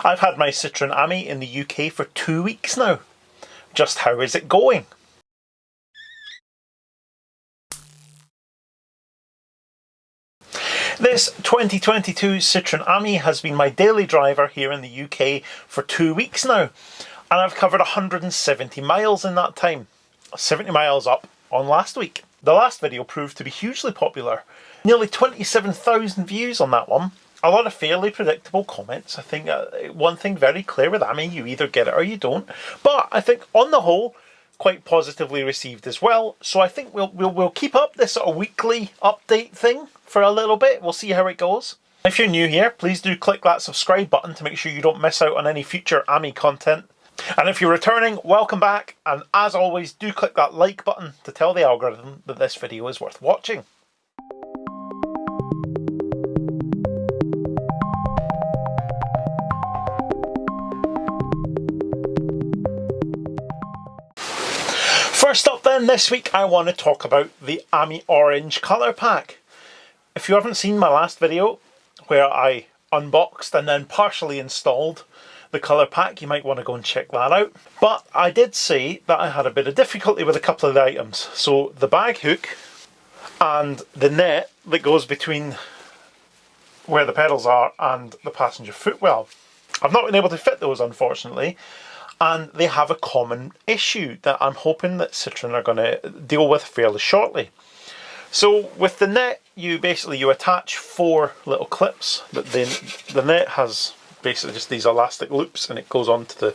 I've had my Citroen Ami in the UK for 2 weeks now. Just how is it going? This 2022 Citroen Ami has been my daily driver here in the UK for 2 weeks now, and I've covered 170 miles in that time. 70 miles up on last week. The last video proved to be hugely popular. Nearly 27,000 views on that one. A lot of fairly predictable comments. I think one thing very clear with Ami, you either get it or you don't. But I think on the whole, quite positively received as well. So I think we'll keep up this sort of weekly update thing for a little bit. We'll see how it goes. If you're new here, please do click that subscribe button to make sure you don't miss out on any future Ami content. And if you're returning, welcome back. And as always, do click that like button to tell the algorithm that this video is worth watching. First up then, this week I want to talk about the Ami Orange colour pack. If you haven't seen my last video where I unboxed and then partially installed the colour pack, you might want to go and check that out. But I did say that I had a bit of difficulty with a couple of the items. So the bag hook and the net that goes between where the pedals are and the passenger footwell. I've not been able to fit those, unfortunately. And they have a common issue that I'm hoping that Citroen are going to deal with fairly shortly. So with the net, you attach 4 little clips, but then the net has basically just these elastic loops and it goes onto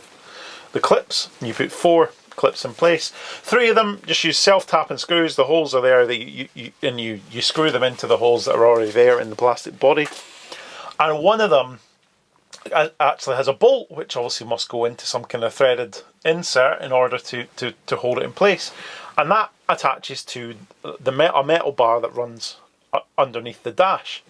the clips. You put 4 clips in place. 3 of them just use self-tapping screws. The holes are there that you screw them into the holes that are already there in the plastic body. And one of them actually has a bolt which obviously must go into some kind of threaded insert in order to hold it in place, and that attaches to a metal bar that runs underneath the dash.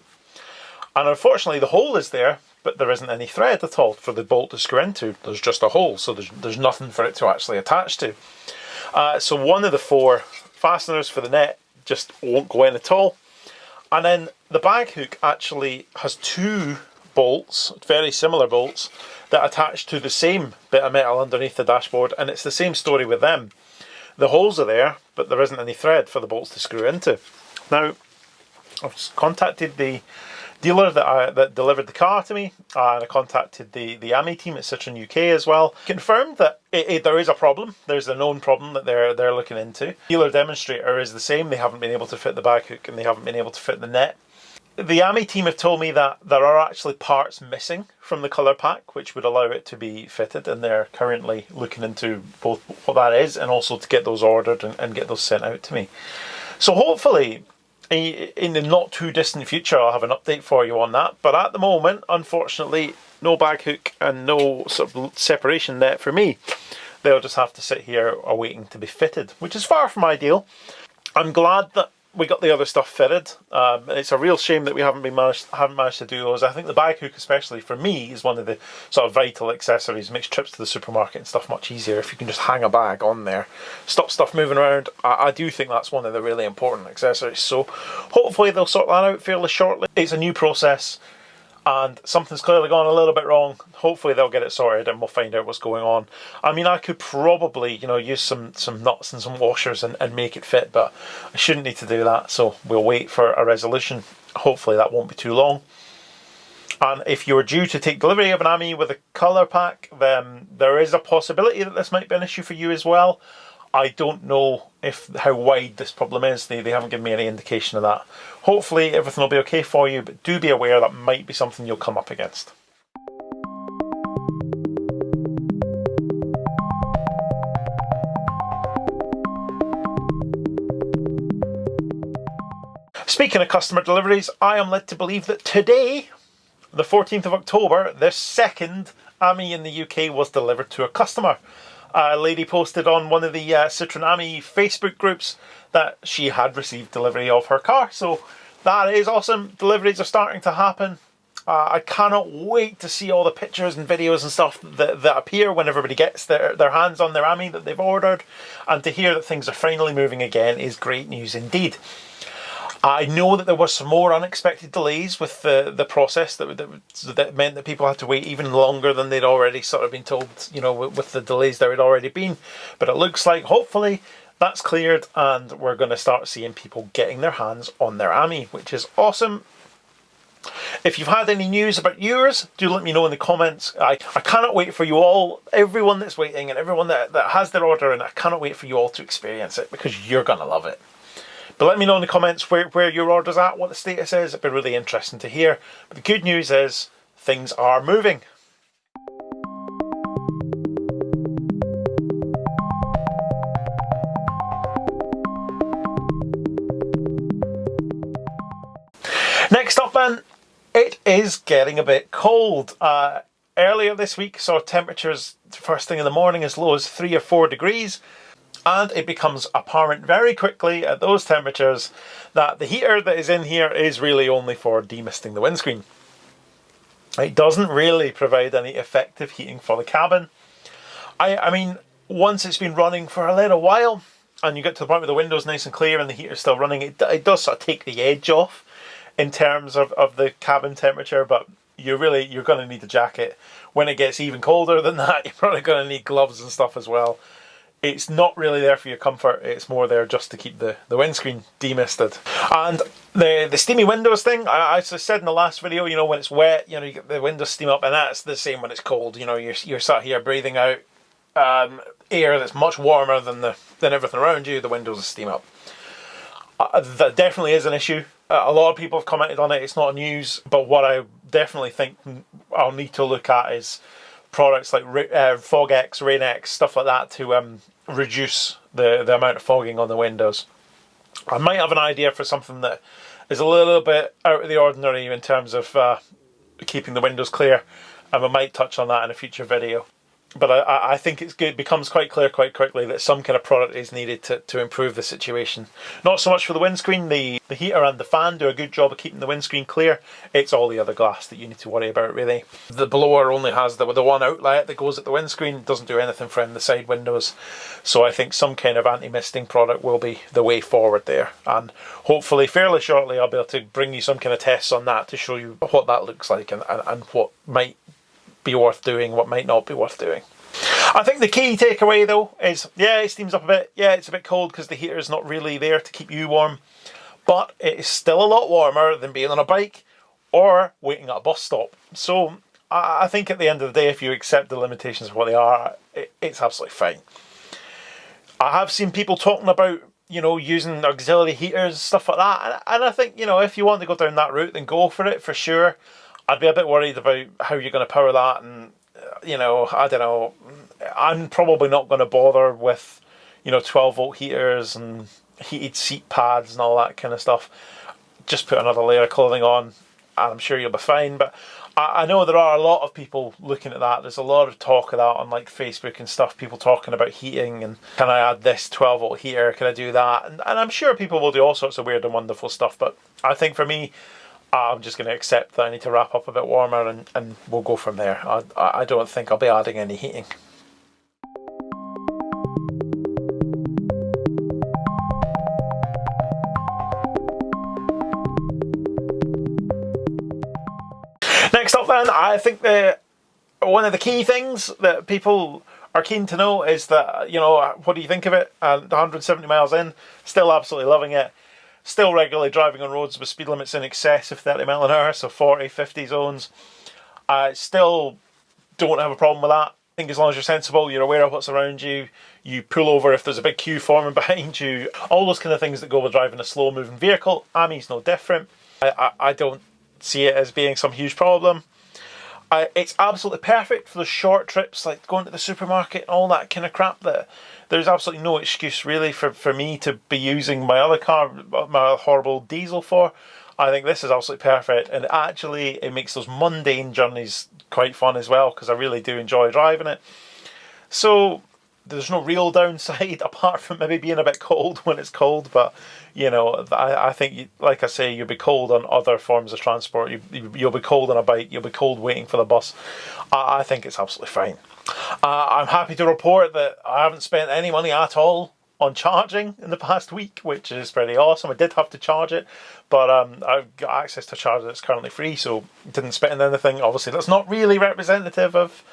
And unfortunately the hole is there, but there isn't any thread at all for the bolt to screw into. There's just a hole, so there's nothing for it to actually attach to. So one of the 4 fasteners for the net just won't go in at all. And then the bag hook actually has 2 bolts, very similar bolts, that attach to the same bit of metal underneath the dashboard, and it's the same story with them. The holes are there, but there isn't any thread for the bolts to screw into. Now, I've contacted the dealer that delivered the car to me, and I contacted the Ami team at Citroen UK as well. Confirmed that there is a problem. There's a known problem that they're looking into. Dealer demonstrator is the same. They haven't been able to fit the bag hook and they haven't been able to fit the net. The Ami team have told me that there are actually parts missing from the colour pack which would allow it to be fitted, and they're currently looking into both what that is and also to get those ordered and get those sent out to me. So hopefully in the not too distant future I'll have an update for you on that, but at the moment, unfortunately, no bag hook and no sort of separation net for me. They'll just have to sit here awaiting to be fitted, which is far from ideal. I'm glad that we got the other stuff fitted. It's a real shame that we haven't managed to do those. I think the bag hook, especially for me, is one of the sort of vital accessories. Makes trips to the supermarket and stuff much easier if you can just hang a bag on there, stop stuff moving around. I do think that's one of the really important accessories. So hopefully they'll sort that out fairly shortly. It's a new process and something's clearly gone a little bit wrong. Hopefully they'll get it sorted and we'll find out what's going on. I mean, I could probably, use some nuts and some washers and make it fit, but I shouldn't need to do that, so we'll wait for a resolution. Hopefully that won't be too long. And if you're due to take delivery of an Ami with a colour pack, then there is a possibility that this might be an issue for you as well. I don't know how wide this problem is. They haven't given me any indication of that. Hopefully everything will be okay for you, but do be aware that might be something you'll come up against. Speaking of customer deliveries, I am led to believe that today, the 14th of October, the second Ami in the UK was delivered to a customer. A lady posted on one of the Citroen Ami Facebook groups that she had received delivery of her car. So that is awesome. Deliveries are starting to happen. I cannot wait to see all the pictures and videos and stuff that appear when everybody gets their hands on their Ami that they've ordered. And to hear that things are finally moving again is great news indeed. I know that there were some more unexpected delays with the process that meant that people had to wait even longer than they'd already sort of been told, you know, with the delays there had already been. But it looks like hopefully that's cleared and we're going to start seeing people getting their hands on their AMI, which is awesome. If you've had any news about yours, do let me know in the comments. I cannot wait for you all, everyone that's waiting and everyone that has their order, and I cannot wait for you all to experience it because you're going to love it. But let me know in the comments where your order's at, what the status is. It'd be really interesting to hear. But the good news is things are moving. Next up then, it is getting a bit cold. Earlier this week saw temperatures first thing in the morning as low as 3 or 4 degrees. And it becomes apparent very quickly at those temperatures that the heater that is in here is really only for demisting the windscreen. It doesn't really provide any effective heating for the cabin. I mean, once it's been running for a little while and you get to the point where the window's nice and clear and the heater's still running, it does sort of take the edge off in terms of the cabin temperature, but you're going to need a jacket. When it gets even colder than that, you're probably going to need gloves and stuff as well. It's not really there for your comfort, it's more there just to keep the windscreen demisted. And the steamy windows thing, I said in the last video, you know, when it's wet, you know, you get the windows steam up, and that's the same when it's cold. You know, you're sat here breathing out air that's much warmer than everything around you, the windows will steam up. That definitely is an issue. A lot of people have commented on it, it's not news, but what I definitely think I'll need to look at is products like Fog-X, Rain-X, stuff like that to reduce the amount of fogging on the windows. I might have an idea for something that is a little bit out of the ordinary in terms of keeping the windows clear, and I might touch on that in a future video. But I think it becomes quite clear quite quickly that some kind of product is needed to improve the situation. Not so much for the windscreen, the heater and the fan do a good job of keeping the windscreen clear. It's all the other glass that you need to worry about really. The blower only has the one outlet that goes at the windscreen, doesn't do anything for the side windows. So I think some kind of anti-misting product will be the way forward there. And hopefully fairly shortly I'll be able to bring you some kind of tests on that to show you what that looks like and what might be worth doing, what might not be worth doing. I think the key takeaway though is, yeah, it steams up a bit, yeah, it's a bit cold because the heater is not really there to keep you warm, but it is still a lot warmer than being on a bike or waiting at a bus stop. So I think at the end of the day, if you accept the limitations of what they are, it's absolutely fine. I have seen people talking about, you know, using auxiliary heaters, stuff like that, and I think, you know, if you want to go down that route, then go for it for sure. I'd be a bit worried about how you're going to power that, and you know, I don't know, I'm probably not going to bother with, you know, 12-volt heaters and heated seat pads and all that kind of stuff. Just put another layer of clothing on and I'm sure you'll be fine. But I know there are a lot of people looking at that. There's a lot of talk of that on like Facebook and stuff, people talking about heating and can I add this 12-volt heater, can I do that? And I'm sure people will do all sorts of weird and wonderful stuff, but I think for me, I'm just going to accept that I need to wrap up a bit warmer and we'll go from there. I don't think I'll be adding any heating. Next up then, I think one of the key things that people are keen to know is that, you know, what do you think of it? 170 miles in, still absolutely loving it. Still regularly driving on roads with speed limits in excess of 30 miles an hour, so 40, 50 zones. Still don't have a problem with that. I think as long as you're sensible, you're aware of what's around you, you pull over if there's a big queue forming behind you, all those kind of things that go with driving a slow moving vehicle. AMI's no different. I don't see it as being some huge problem. It's absolutely perfect for the short trips, like going to the supermarket and all that kind of crap. That there's absolutely no excuse really for me to be using my other car, my horrible diesel for. I think this is absolutely perfect, and actually it makes those mundane journeys quite fun as well, because I really do enjoy driving it. So there's no real downside apart from maybe being a bit cold when it's cold, but you know, I think, like I say, you'll be cold on other forms of transport. You'll be cold on a bike, you'll be cold waiting for the bus. I think it's absolutely fine. I'm happy to report that I haven't spent any money at all on charging in the past week, which is pretty awesome. I did have to charge it, but I've got access to a charger that's currently free, so didn't spend anything. Obviously, that's not really representative of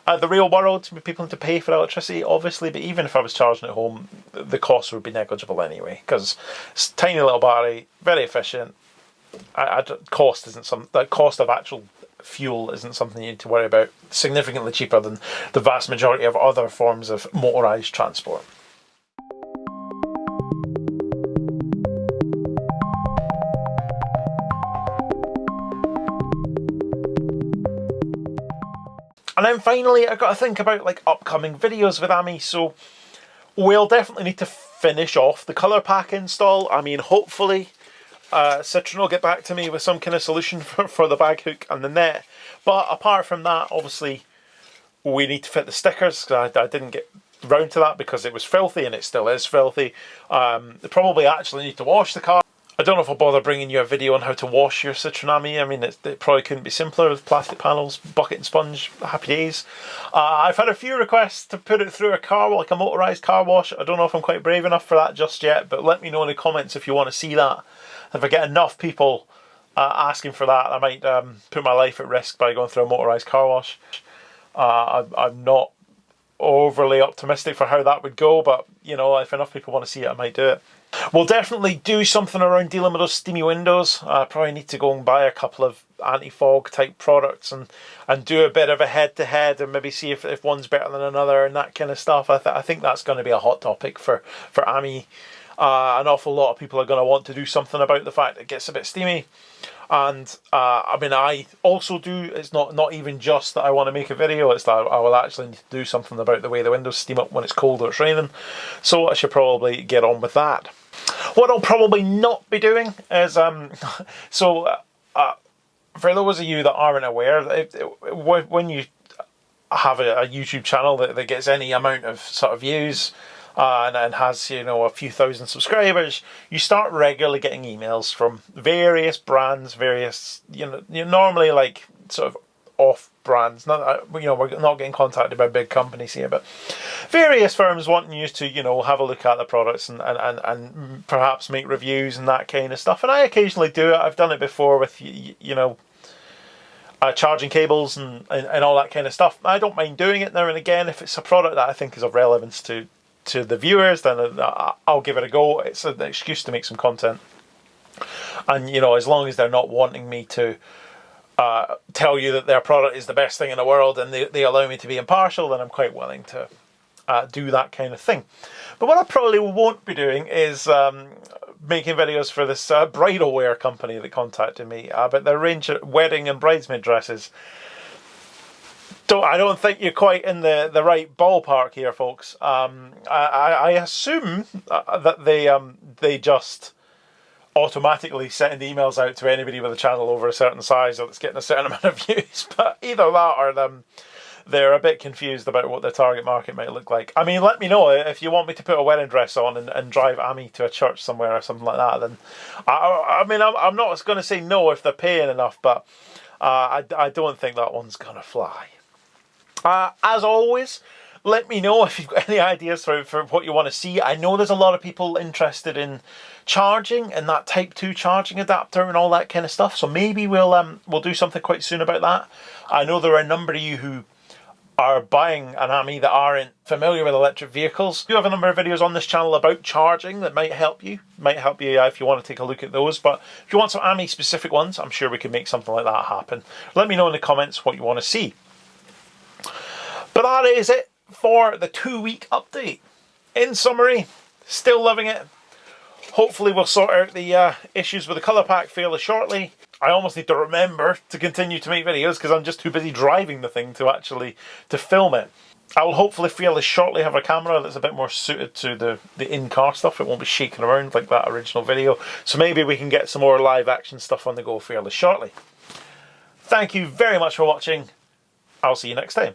the real world. People need to pay for electricity, obviously, but even if I was charging at home, the cost would be negligible anyway, because it's a tiny little battery, very efficient. Cost isn't some. The cost of actual fuel isn't something you need to worry about. Significantly cheaper than the vast majority of other forms of motorised transport. And then finally, I've got to think about like upcoming videos with AMI. So we'll definitely need to finish off the colour pack install. I mean, hopefully Citroen will get back to me with some kind of solution for the bag hook and the net. But apart from that, obviously, we need to fit the stickers. I didn't get round to that because it was filthy, and it still is filthy. Probably actually need to wash the car. I don't know if I'll bother bringing you a video on how to wash your Citroen AMI. I mean, it probably couldn't be simpler with plastic panels, bucket and sponge, happy days. I've had a few requests to put it through like a motorised car wash. I don't know if I'm quite brave enough for that just yet, but let me know in the comments if you want to see that. If I get enough people asking for that, I might put my life at risk by going through a motorised car wash. I'm not overly optimistic for how that would go, but you know, if enough people want to see it, I might do it. We'll definitely do something around dealing with those steamy windows. I probably need to go and buy a couple of anti-fog type products and do a bit of a head-to-head and maybe see if one's better than another and that kind of stuff. I think that's going to be a hot topic for AMI. An awful lot of people are going to want to do something about the fact it gets a bit steamy. And I mean, I also do, it's not even just that I want to make a video, it's that I will actually need to do something about the way the windows steam up when it's cold or it's raining. So I should probably get on with that. What I'll probably not be doing is, for those of you that aren't aware, when you have a YouTube channel that gets any amount of sort of views, and has, you know, a few thousand subscribers, you start regularly getting emails from various brands, various, you know, normally like sort of off brands. Not, you know, we're not getting contacted by big companies here, but various firms wanting you to, you know, have a look at the products and perhaps make reviews and that kind of stuff. And I occasionally do it. I've done it before with, you know, charging cables and all that kind of stuff. I don't mind doing it now and again if it's a product that I think is of relevance to the viewers. Then I'll give it a go. It's an excuse to make some content, and you know, as long as they're not wanting me to tell you that their product is the best thing in the world and they allow me to be impartial, then I'm quite willing to do that kind of thing. But what I probably won't be doing is making videos for this bridal wear company that contacted me about their range of wedding and bridesmaid dresses. I don't think you're quite in the right ballpark here, folks. I assume that they just automatically send emails out to anybody with a channel over a certain size or that's getting a certain amount of views. But either that or they're a bit confused about what their target market might look like. I mean, let me know if you want me to put a wedding dress on and drive AMI to a church somewhere or something like that. Then I mean, I'm not going to say no if they're paying enough, but I don't think that one's going to fly. As always, let me know if you've got any ideas for what you want to see. I know there's a lot of people interested in charging and that Type 2 charging adapter and all that kind of stuff. So maybe we'll do something quite soon about that. I know there are a number of you who are buying an AMI that aren't familiar with electric vehicles. We do have a number of videos on this channel about charging that might help you. If you want to take a look at those. But if you want some AMI specific ones, I'm sure we can make something like that happen. Let me know in the comments what you want to see. But that is it for the 2-week update. In summary, still loving it. Hopefully we'll sort out the issues with the colour pack fairly shortly. I almost need to remember to continue to make videos because I'm just too busy driving the thing to film it. I will hopefully fairly shortly have a camera that's a bit more suited to the in-car stuff. It won't be shaking around like that original video. So maybe we can get some more live action stuff on the go fairly shortly. Thank you very much for watching. I'll see you next time.